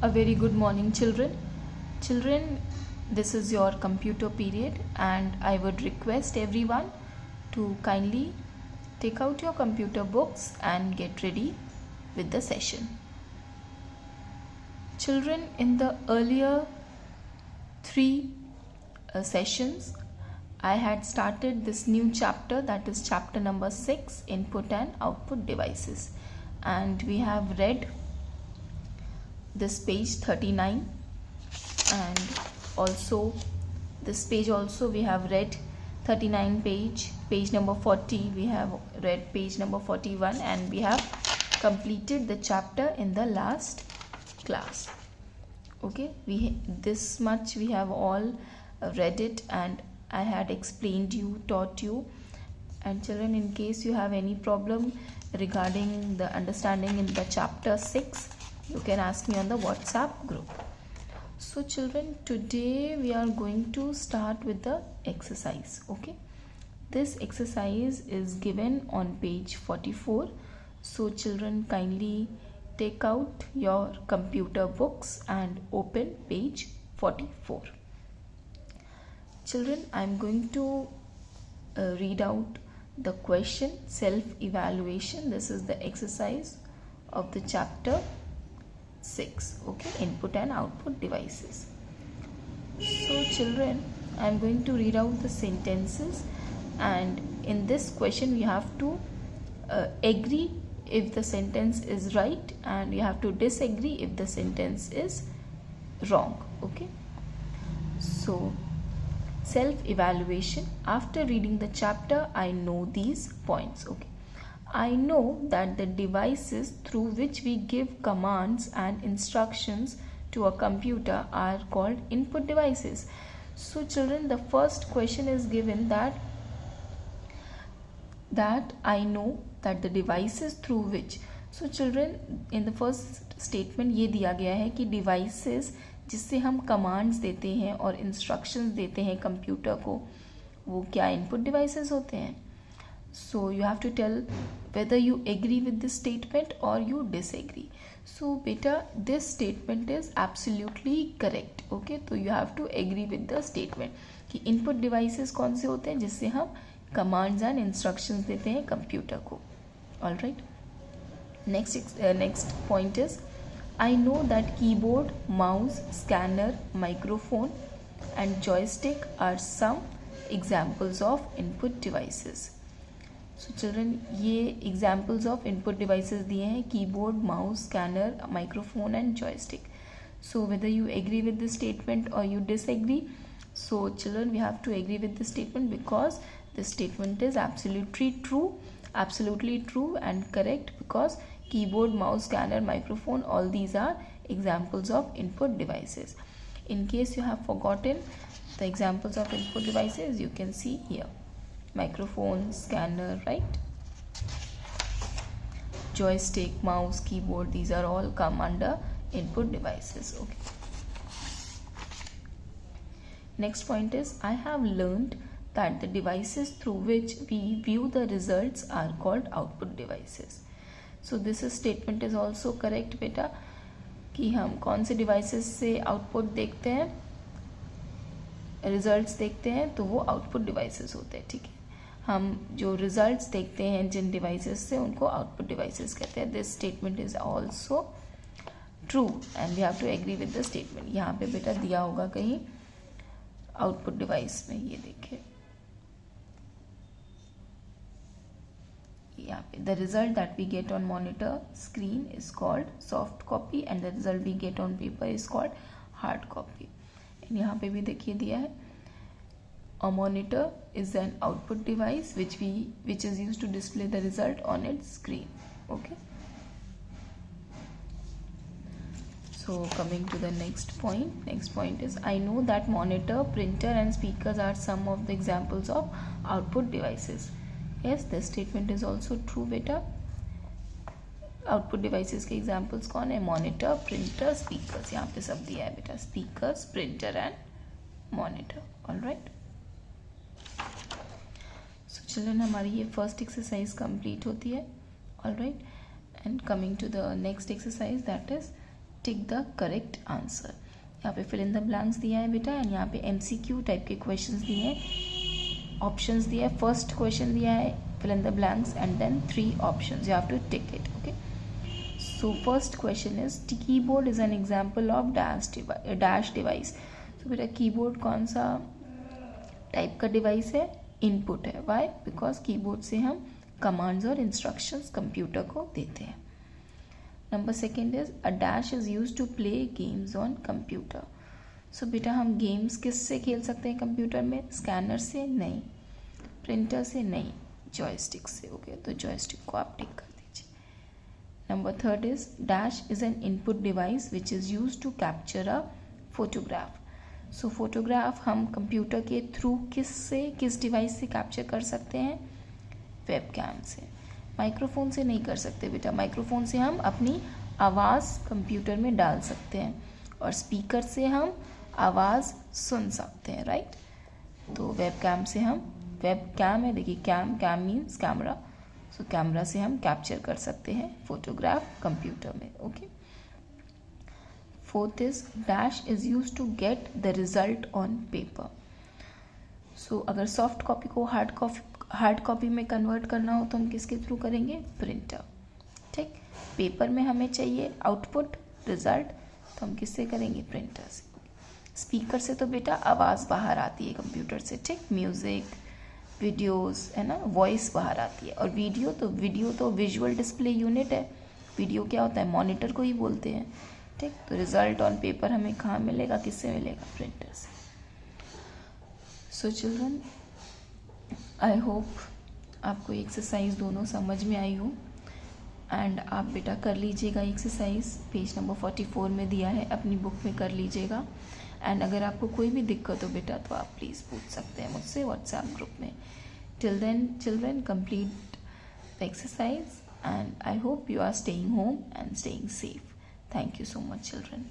A very good morning, children. Children, this is your computer period, and I would request everyone to kindly take out your computer books and get ready with the session. Children, in the earlier three sessions, I had started this new chapter, that is chapter number 6, Input and Output Devices, and we have read this page 39, and also this page also we have read 39 page number 40, we have read page number 41, and we have completed the chapter in the last class. Okay, this much we have all read it, and I had explained you, taught you. And children, in case you have any problem regarding the understanding in the chapter 6, you can ask me on the WhatsApp group. So children, today we are going to start with the exercise. Okay, this exercise is given on page 44. So children, kindly take out your computer books and open page 44. Children, I am going to read out the question, self-evaluation. This is the exercise of the chapter 6. Okay, input and output devices. So children, I am going to read out the sentences, and in this question you have to agree if the sentence is right, and you have to disagree if the sentence is wrong. Okay, so self-evaluation. After reading the chapter, I know these points. Okay, I know that the devices through which we give commands and instructions to a computer are called input devices. So children, the first question is given that I know that the devices through which. So children, in the first statement ये दिया गया है कि devices जिससे हम commands देते हैं और instructions देते हैं कंप्यूटर को, वो क्या input devices होते हैं. So you have to tell whether you agree with this statement or you disagree. So beta, this statement is absolutely correct. Okay, तो you have to agree with the statement कि input devices कौन से होते हैं जिससे हम commands and instructions देते हैं कंप्यूटर को. All right. Next point is, I know that keyboard, mouse, scanner, microphone and joystick are some examples of input devices. So children, ये examples of input devices दिए हैं, keyboard, mouse, scanner, microphone and joystick. So whether you agree with this statement or you disagree, so children, we have to agree with this statement because this statement is absolutely true and correct, because keyboard, mouse, scanner, microphone, all these are examples of input devices. In case you have forgotten the examples of input devices, you can see here. Microphone, scanner, right? Joystick, mouse, keyboard, these are all come under input devices. Okay. Next point is, I have learned that the devices through which we view the results are called output devices. So this statement is also correct बेटा, कि हम कौन से devices से output देखते हैं, results देखते हैं, तो वो output devices होते हैं. ठीक है, हम जो results देखते हैं जिन devices से, उनको output devices कहते हैं. This statement is also true and we have to agree with the statement. यहाँ पे बेटा दिया होगा कहीं output device में, ये देखिए यहाँ पे, the result that we get on monitor screen is called soft copy and the result we get on paper is called hard copy. and यहाँ पे भी देखिए दिया है, a monitor is an output device which is used to display the result on its screen. Okay, so coming to the next point is, I know that monitor, printer and speakers are some of the examples of output devices. Yes, this statement is also true बेटा. Output devices के examples कौन है? Monitor, printer, speakers. यहाँ पे सब दिया है बेटा, speakers, printer and monitor. Alright. So children, हमारी ये फर्स्ट एक्सरसाइज कंप्लीट होती है. Alright, and coming to the next exercise, that is tick the correct answer. यहाँ पे फिल इन द ब्लैंक्स दिया है बेटा, एंड यहाँ पे MCQ टाइप के क्वेश्चंस दिए हैं, ऑप्शंस दिया है। फर्स्ट क्वेश्चन दिया है fill in the blanks and then 3 options, you have to tick it. Okay, so first question is keyboard is an example of dash device. So बेटा keyboard कौन सा टाइप का डिवाइस है? Input है। Y? Because keyboard से हम commands और instructions computer को देते हैं। Number second is a dash is use to play games on computer. So बेटा हम गेम्स किससे खेल सकते हैं कंप्यूटर में? स्कैनर से नहीं, प्रिंटर से नहीं, जॉयस्टिक से। ओके, तो जॉयस्टिक को आप टिक कर दीजिए। Number third is dash is an input device which is use to capture a photograph. So photograph हम कंप्यूटर के थ्रू किस डिवाइस से कैप्चर कर सकते हैं? वेबकैम से। माइक्रोफोन से नहीं कर सकते बेटा, माइक्रोफोन से हम अपनी आवाज़ कंप्यूटर में डाल सकते हैं, और स्पीकर से हम आवाज़ सुन सकते हैं, राइट। तो वेबकैम से हम, वेबकैम है देखिए, cam means camera, so camera से हम कैप्चर कर सकते हैं फोटोग्राफ कंप्यूटर में। Okay, fourth is dash is use to get the result on paper. So अगर सॉफ्ट कॉपी को हार्ड कॉपी में कन्वर्ट करना हो तो हम किसके थ्रू करेंगे? प्रिंटर। ठीक, पेपर में हमें चाहिए आउटपुट रिजल्ट, तो हम किससे करेंगे? प्रिंटर से। स्पीकर से तो बेटा आवाज़ बाहर आती है कंप्यूटर से, ठीक, म्यूज़िक, वीडियोस है ना, वॉइस बाहर आती है। और वीडियो तो विजुअल डिस्प्ले यूनिट है। वीडियो क्या होता है? मॉनिटर को ही बोलते हैं, ठीक। तो रिजल्ट ऑन पेपर हमें कहाँ मिलेगा? किससे मिलेगा? प्रिंटर से। सो चिल्ड्रन, आई होप आपको एक्सरसाइज दोनों समझ में आई हो, एंड आप बेटा कर लीजिएगा एक्सरसाइज, पेज नंबर 44 में दिया है, अपनी बुक में कर लीजिएगा। एंड अगर आपको कोई भी दिक्कत हो बेटा तो आप प्लीज़ पूछ सकते हैं मुझसे व्हाट्सएप ग्रुप में। Till then children, complete the exercise, and I hope you are staying home and staying safe. Thank you so much, children.